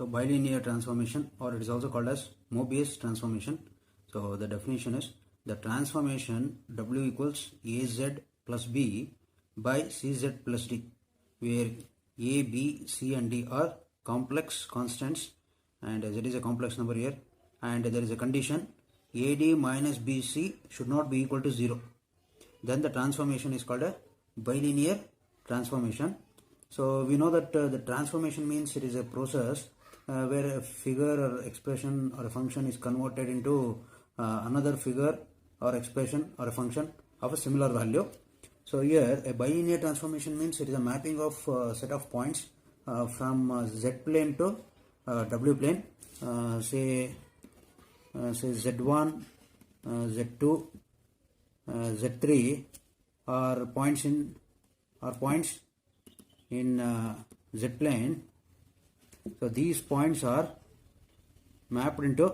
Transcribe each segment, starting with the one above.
So bilinear transformation, or it is also called as Mobius transformation. So the definition is the transformation W equals AZ plus B by CZ plus D, where A, B, C and D are complex constants, and Z is a complex number here, and there is a condition AD minus BC should not be equal to 0. Then the transformation is called a bilinear transformation. So we know that the transformation means it is a process where a figure or expression or a function is converted into another figure or expression or a function of a similar value. So here a bilinear transformation means it is a mapping of set of points from Z plane to W plane, say Z1, Z2, Z3 are points in Z plane. So these points are mapped into,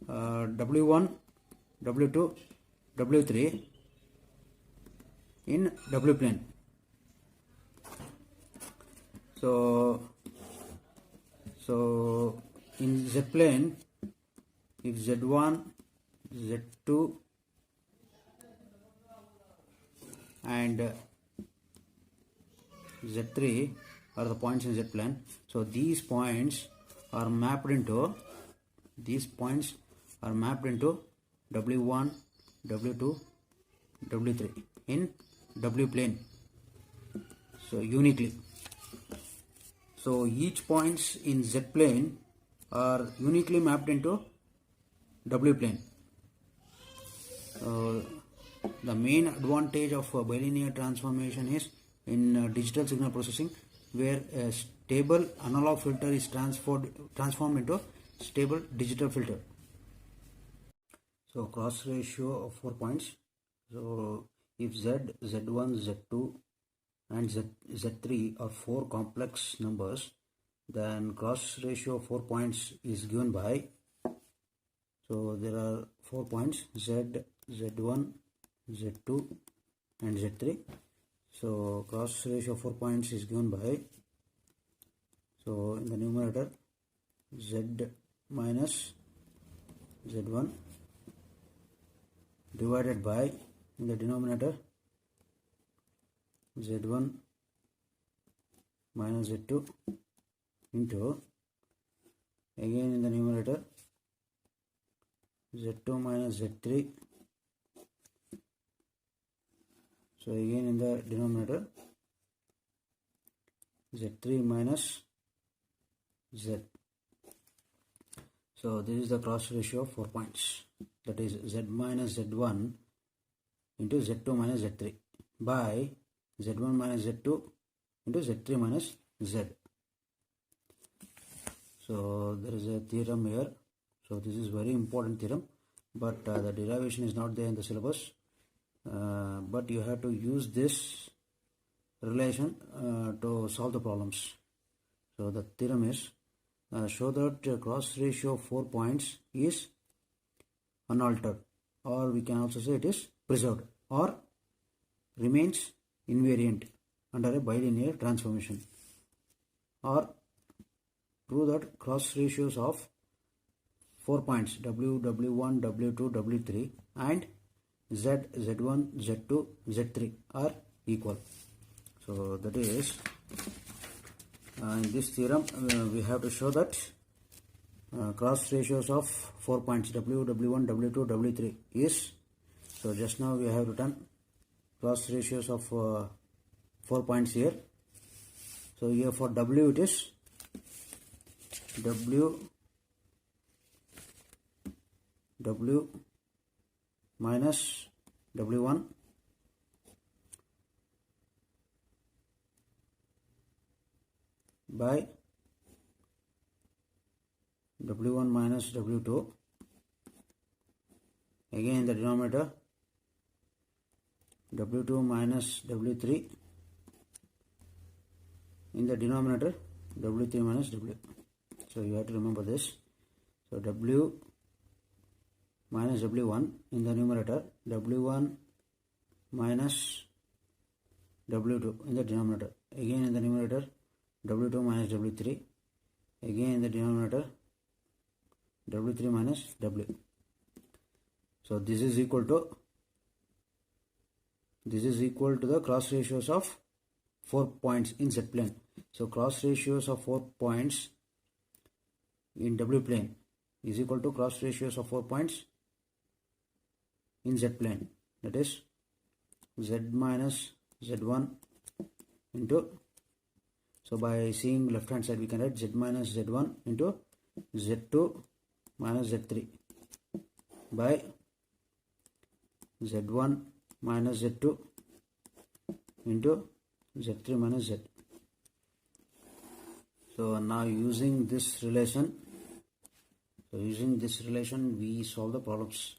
W1, W2, W3 in W plane. So in Z plane, if Z1, Z2 and Z3 are the points in Z plane, so these points are mapped into W1, W2, W3 in W plane, so uniquely. So each points in Z plane are uniquely mapped into W plane. The main advantage of bilinear transformation is in digital signal processing, where a stable analog filter is transformed into stable digital filter. So cross ratio of 4 points. So if Z, Z1, Z2 and Z3 are 4 complex numbers, then cross ratio of 4 points is given by, so there are 4 points Z, Z1, Z2 and Z3. So cross ratio of 4 points is given by, so in the numerator Z minus Z1 divided by, in the denominator, Z1 minus Z2 into, again in the numerator, Z2 minus Z3, so again in the denominator, Z3 minus Z. So this is the cross ratio of 4 points, that is Z minus Z1 into Z2 minus Z3 by Z1 minus Z2 into Z3 minus Z. So there is a theorem here. So this is very important theorem, but the derivation is not there in the syllabus. But you have to use this relation to solve the problems. So the theorem is, show that cross ratio of 4 points is unaltered, or we can also say it is preserved or remains invariant under a bilinear transformation, or prove that cross ratios of 4 points W, W1, W2, W3 and Z, Z1, Z2, Z3 are equal. So that is, in this theorem we have to show that cross ratios of 4 points W, W1, W2, W3 is, so just now we have written cross ratios of 4 points here. So here for W it is W minus W1 by W1 minus W2, again in the denominator W2 minus W3, in the denominator W3 minus W. So you have to remember this. So W minus W1 in the numerator, W1 minus W2 in the denominator, again in the numerator W2 minus W3, again in the denominator W3 minus W. So this is equal to the cross ratios of 4 points in Z plane. So cross ratios of 4 points in W plane is equal to cross ratios of 4 points in Z plane, that is Z minus Z1 into, so by seeing left hand side we can write Z minus Z1 into Z2 minus Z3 by Z1 minus Z2 into Z3 minus Z. So now using this relation, we solve the problems.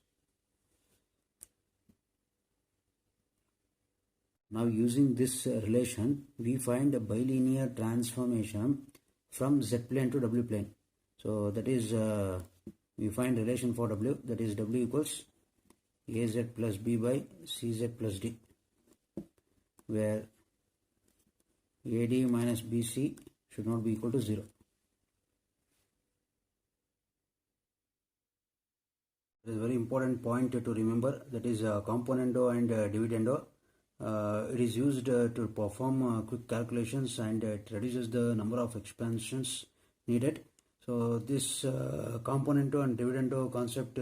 Now using this relation, we find a bilinear transformation from Z plane to W plane. So that is, we find relation for W, that is W equals AZ plus B by CZ plus D, where AD minus BC should not be equal to 0. It is a very important point to remember, that is componendo and dividendo. It is used to perform quick calculations, and it reduces the number of expansions needed. So this componendo and dividendo concept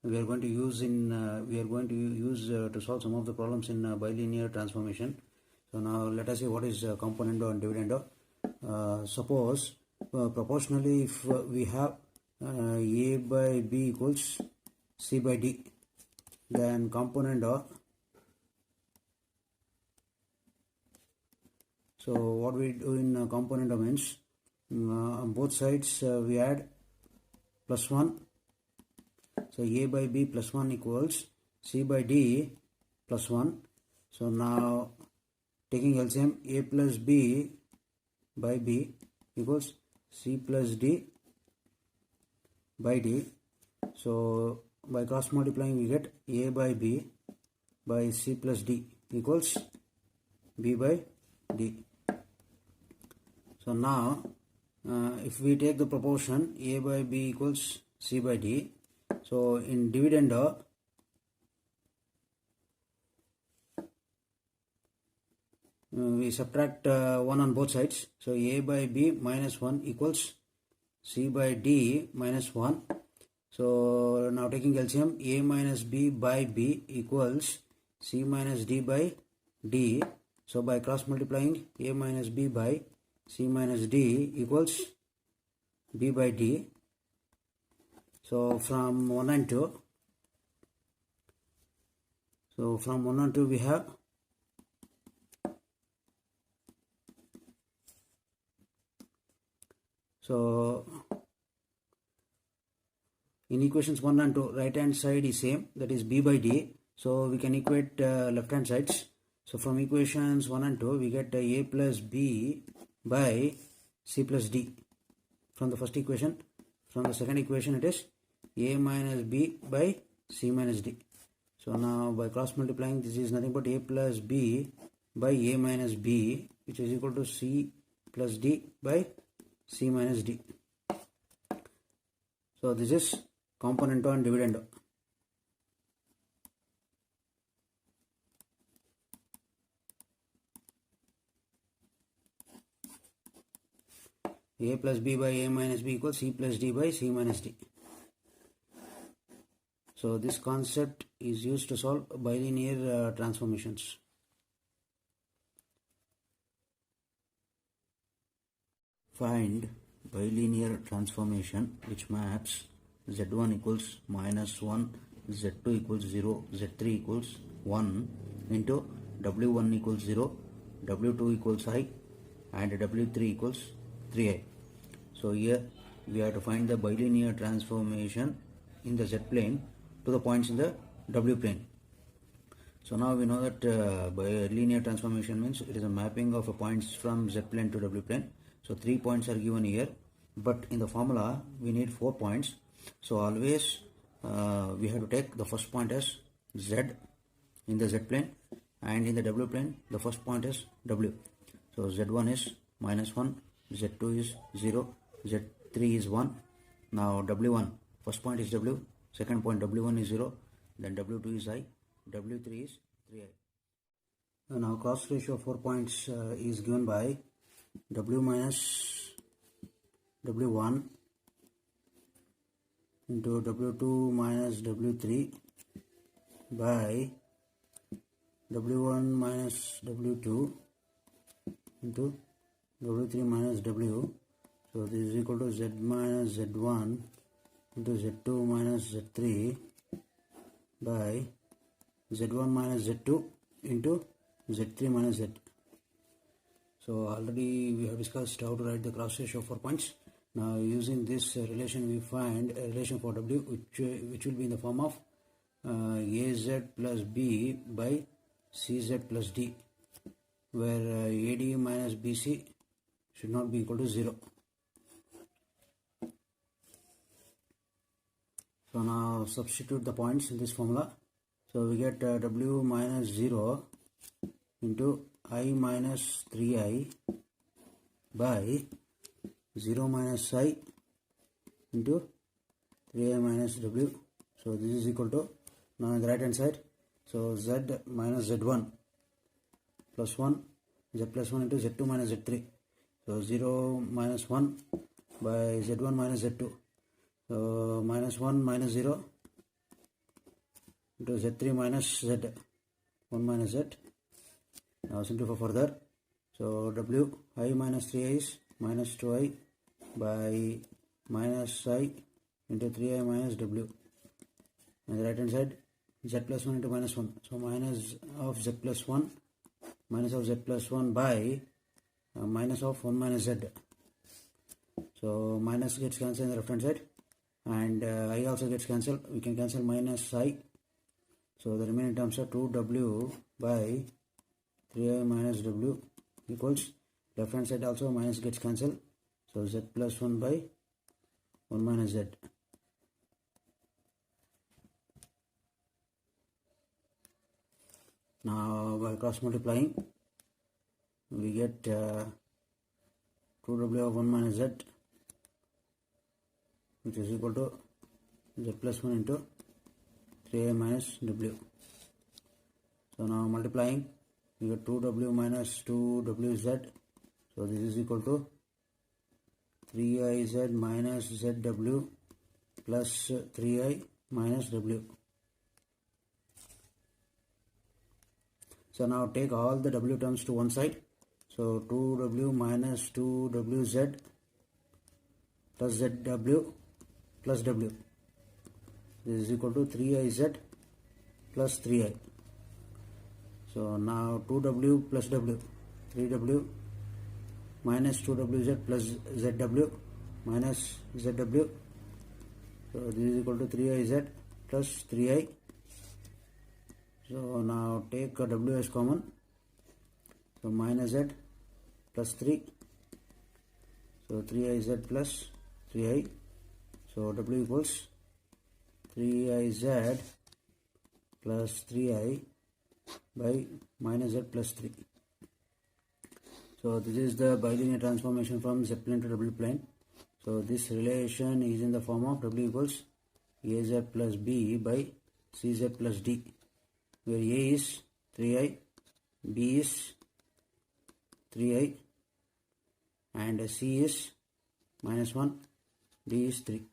we are going to use to solve some of the problems in bilinear transformation. So now let us see what is componendo and dividendo. Suppose proportionally, if we have A by B equals C by D, then componendo. So what we do in componendo means on both sides we add plus 1. So A by B plus 1 equals C by D plus 1. So now taking LCM, A plus B by B equals C plus D by D. So by cross multiplying we get A by B by C plus D equals B by D. So now if we take the proportion A by B equals C by D, so in dividendo we subtract 1 on both sides. So A by B minus 1 equals C by D minus 1. So now taking LCM, A minus B by B equals C minus D by D. So by cross multiplying, A minus B by C minus D equals B by D. So from 1 and 2, we have in equations 1 and 2, right hand side is same, that is B by D. So we can equate left hand sides. So from equations 1 and 2 we get A plus B by C plus D from the first equation. From the second equation it is A minus B by C minus D. So now by cross multiplying, this is nothing but A plus B by A minus B, which is equal to C plus D by C minus D. So this is componendo and dividendo. A plus B by A minus B equals C plus D by C minus D. So this concept is used to solve bilinear transformations. Find bilinear transformation which maps Z1 equals minus 1, Z2 equals 0, Z3 equals 1 into W1 equals 0, W2 equals I, and W3 equals 3I. So here we have to find the bilinear transformation in the Z plane to the points in the W plane. So now we know that bilinear transformation means it is a mapping of points from Z plane to W plane. So 3 points are given here, but in the formula we need 4 points. So always we have to take the first point as Z in the Z plane, and in the W plane the first point is W. So Z1 is minus 1, z2 is 0, z3 is 1. Now w1, first point is w, second point w1 is 0, then w2 is I, w3 is 3I. Now cross ratio of 4 points is given by w minus w1 into w2 minus w3 by w1 minus w2 into w3 minus w. So this is equal to z minus z1 into z2 minus z3 by z1 minus z2 into z3 minus z. So already we have discussed how to write the cross ratio of 4 points. Now using this relation we find a relation for w which will be in the form of az plus b by cz plus d, where ad minus bc should not be equal to 0. So now substitute the points in this formula. So we get w minus 0 into I minus 3I by 0 minus I into 3I minus w. So this is equal to, now on the right hand side, so z minus z1 plus 1, z plus 1 into z2 minus z3. So 0 minus 1 by z1 minus z2. So minus 1 minus 0 into z3 minus z, 1 minus z. Now simplify further. So w I minus 3I is minus 2I by minus I into 3I minus w. On the right hand side, z plus 1 into minus 1. So minus of z plus 1, minus of z plus 1 by minus of 1 minus z. So minus gets cancelled in the left hand side, and I also gets cancelled. We can cancel minus I. So the remaining terms are 2w by 3I minus w equals, left hand side also minus gets cancelled. So z plus 1 by 1 minus z. Now by cross multiplying we get 2w of 1 minus z, which is equal to z plus 1 into 3I minus w. So now multiplying we get 2w minus 2wz. So this is equal to 3iz minus zw plus 3I minus w. So now take all the w terms to one side. So 2w minus 2wz plus zw plus w. This is equal to 3iz plus 3I. So now 2w plus w, 3w minus 2wz plus zw minus zw. So this is equal to 3iz plus 3I. So now take w as common. So minus z plus 3. So 3iz plus 3I. So w equals 3iz plus 3I by minus z plus 3. So this is the bilinear transformation from z plane to w plane. So this relation is in the form of w equals az plus b by cz plus d, where a is 3I, b is 3I, and c is minus 1, d is 3.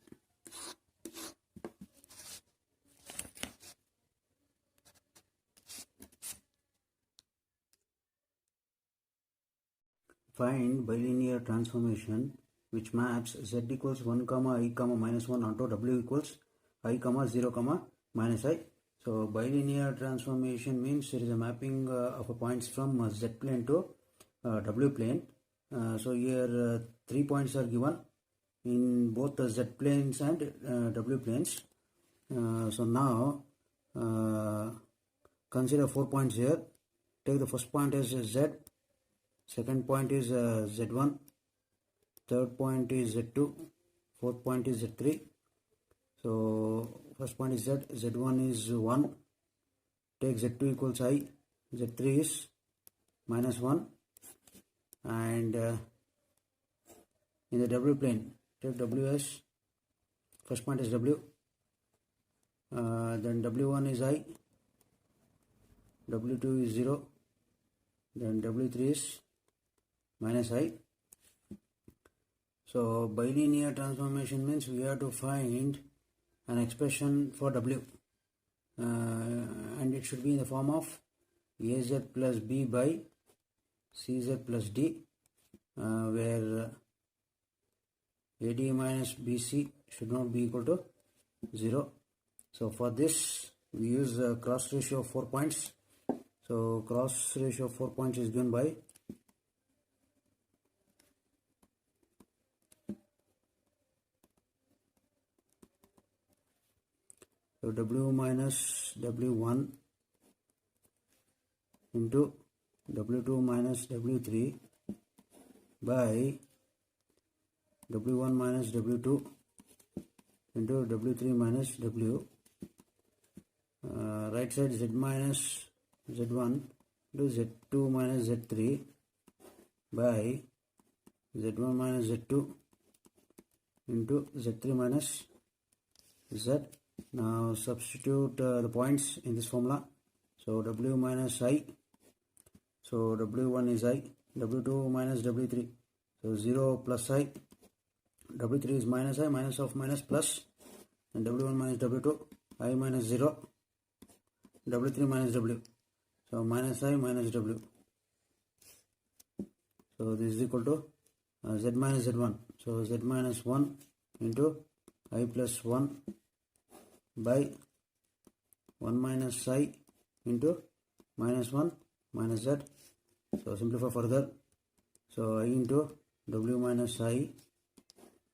Find bilinear transformation which maps z equals 1 comma I comma minus 1 onto w equals I comma 0 comma minus I. So bilinear transformation means there is a mapping of a points from z plane to w plane. So here 3 points are given in both the z planes and w planes. So now consider 4 points here. Take the first point as z, second point is z1, third point is z2, fourth point is z3. So first point is z, z1 is 1, take z2 equals I, z3 is minus 1, and in the W plane, take W as first point is W, then W1 is I, W2 is 0, then W3 is minus I. So bilinear transformation means we have to find an expression for W, and it should be in the form of AZ plus B by CZ plus D, where AD minus BC should not be equal to 0. So for this we use a cross ratio of 4 points. So cross ratio of 4 points is given by W minus W1 into W2 minus W3 by W1 minus W2 into W3 minus W. Right side Z minus Z1 into Z2 minus Z3 by Z1 minus Z2 into Z3 minus Z. Now substitute the points in this formula. So W minus I, so W1 is I, W2 minus W3, so 0 plus I, W3 is minus I, minus of minus plus, and W1 minus W2, I minus 0, W3 minus W, so minus I minus W. So this is equal to Z minus Z1, so Z minus 1 into I plus 1 by 1 minus I into minus 1 minus Z. So simplify further, so I into W minus I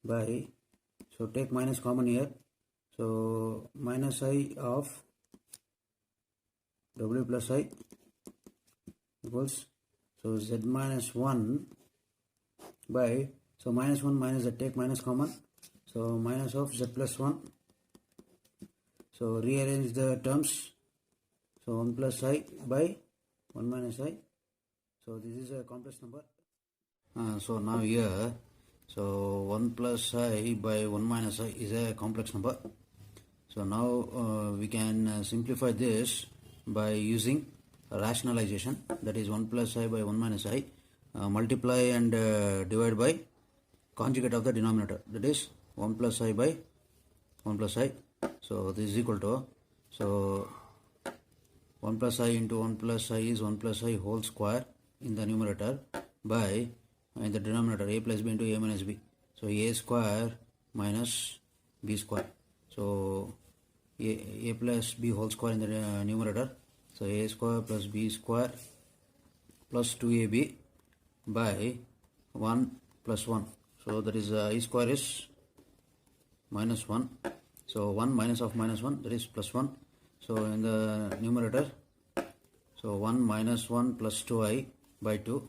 by, so take minus common here, so minus I of W plus I equals, so Z minus 1 by, so minus 1 minus Z, take minus common, so minus of Z plus 1. So rearrange the terms, so 1 plus I by 1 minus I. So this is a complex number. So now here, so 1 plus I by 1 minus I is a complex number. So now we can simplify this by using rationalization, that is 1 plus I by 1 minus I, multiply and divide by conjugate of the denominator, that is 1 plus I by 1 plus I. So this is equal to, so 1 plus I into 1 plus I is 1 plus I whole square in the numerator by, in the denominator, A plus B into A minus B. So A square minus B square. So A plus B whole square in the numerator. So A square plus B square plus 2AB by 1 plus 1. So that is I square is minus 1. So 1 minus of minus 1, that is plus 1. So in the numerator, so 1 minus 1 plus 2I by 2.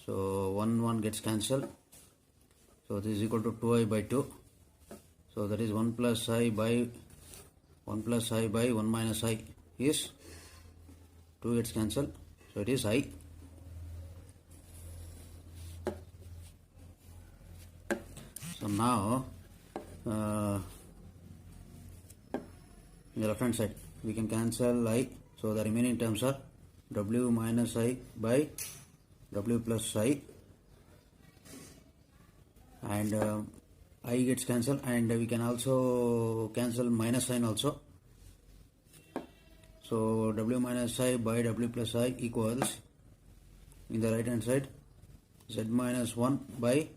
So 1 gets cancelled. So this is equal to 2I by 2. So that is 1 plus I by 1 minus I is 2 gets cancelled. So it is I. So now in the left hand side we can cancel I, so the remaining terms are W minus I by W plus I, and I gets cancelled, and we can also cancel minus sign also. So W minus I by W plus I equals, in the right hand side, Z minus 1 by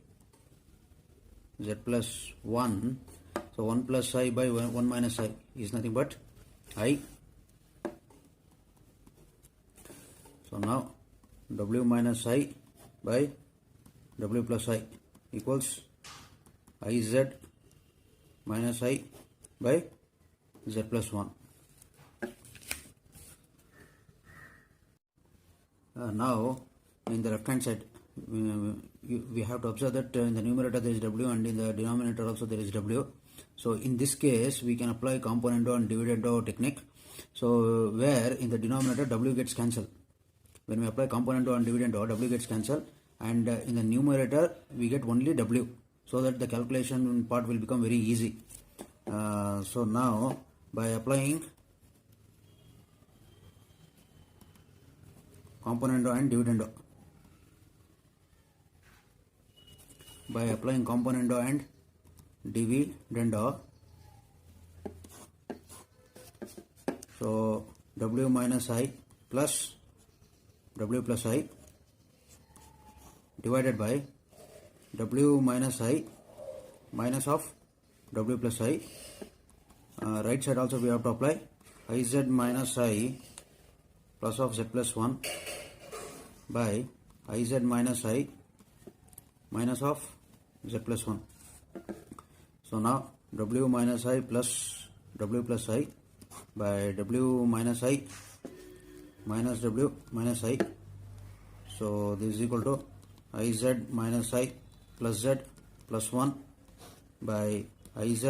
Z plus 1. So 1 plus I by 1 minus I is nothing but I. So now W minus I by W plus I equals IZ minus I by Z plus 1. Now in the left hand side we have to observe that in the numerator there is W and in the denominator also there is W. So in this case we can apply componendo and dividendo technique. So where in the denominator W gets cancelled. When we apply componendo and dividendo, W gets cancelled, and in the numerator we get only w, so that the calculation part will become very easy. So now by applying componendo and dividendo, so w minus I plus w plus I divided by w minus I minus of w plus I. Right side also we have to apply iz minus I plus of z plus 1 by iz minus I minus of z plus 1. So now w minus I plus w plus I by w minus I minus w minus I. So this is equal to iz minus I plus z plus 1 by iz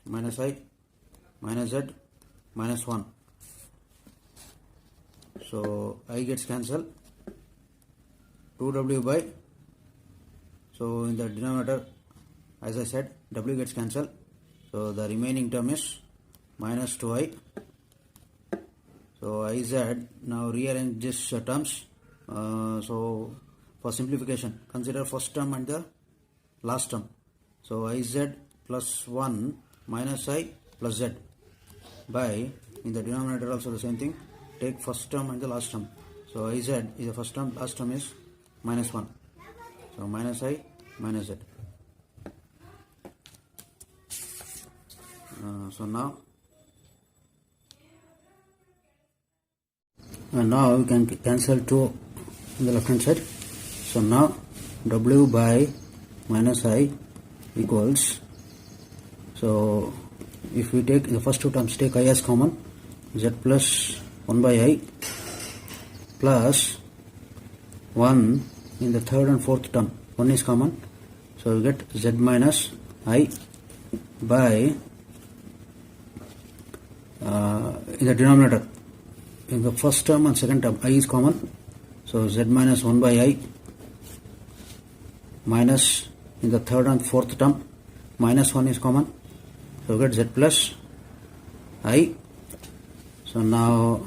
minus I minus z minus 1. So I gets cancelled, 2w by, so in the denominator as I said w gets cancelled, so the remaining term is minus 2I. So iz, now rearrange this terms. So for simplification consider first term and the last term. So iz plus 1 minus I plus z by, in the denominator also the same thing, take first term and the last term. So iz is the first term, last term is minus 1, so minus I minus z. So now we can cancel 2 on the left hand side. So now w by minus I equals, so if we take the first two terms, take I as common, z plus 1 by I plus 1 in the third and fourth term, 1 is common, so we get z minus I by in the denominator, in the first term and second term I is common, so z minus 1 by I minus in the third and fourth term minus 1 is common, so we get z plus I. So now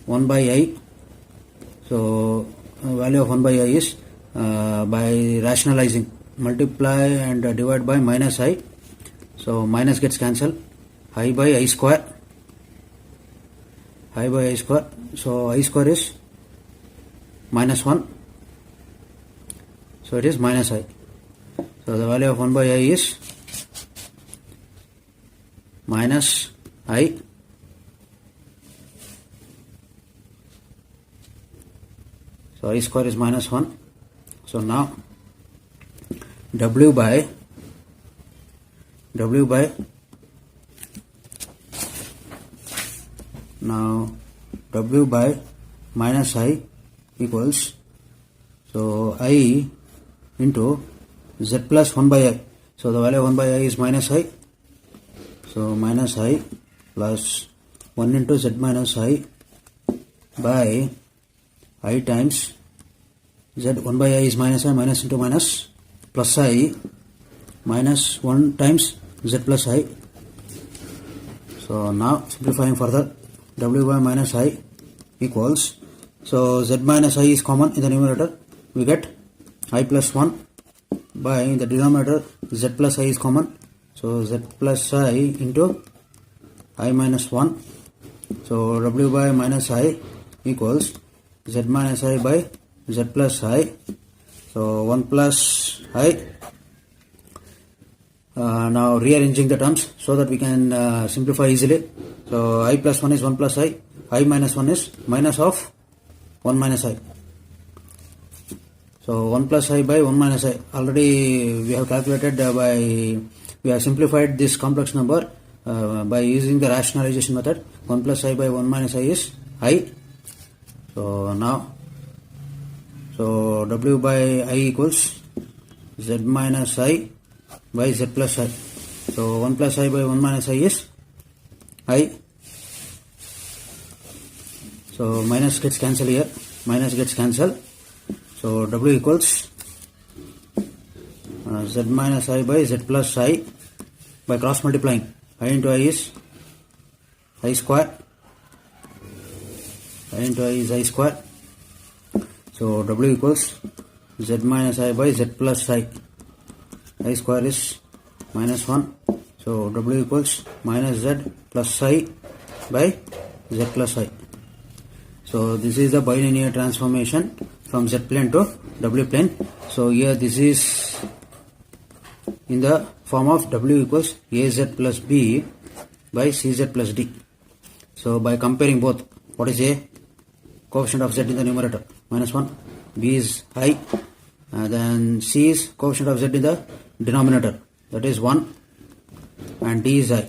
1 by I, so value of 1 by I is by rationalizing multiply and divide by minus I, so minus gets cancelled, I by I square, so I square is minus 1, so it is minus I. So the value of 1 by I is minus I, so I square is minus 1. So now w by minus I equals, so I into z plus 1 by I, so the value of 1 by I is minus I, so minus I plus 1 into z minus I by I times z, 1 by I is minus I, minus into minus, plus I minus 1 times z plus I. So now simplifying further, w by minus I equals, so z minus I is common in the numerator, we get I plus 1 by, in the denominator z plus I is common, so z plus I into I minus 1, so w by minus I equals z minus I by z plus I, so 1 plus I. Now rearranging the terms so that we can simplify easily. So I plus 1 is 1 plus I minus 1 is minus of 1 minus I. So 1 plus I by 1 minus I, already we have calculated we have simplified this complex number by using the rationalization method. 1 plus I by 1 minus I is I. So now, so w by I equals z minus I by z plus I. So 1 plus I by 1 minus I is I. So minus gets cancelled here. minus gets cancelled. So W equals Z minus I by Z plus I by cross multiplying. I into I is I square. I into I is I square. So W equals Z minus I by Z plus I. I square is minus 1. So W equals minus Z plus I by Z plus I. So this is the bilinear transformation from Z plane to W plane. So here this is in the form of W equals AZ plus B by CZ plus D. So by comparing both, what is A? Coefficient of Z in the numerator, minus 1. B is I. Then C is coefficient of Z in the denominator, that is 1. And D is I.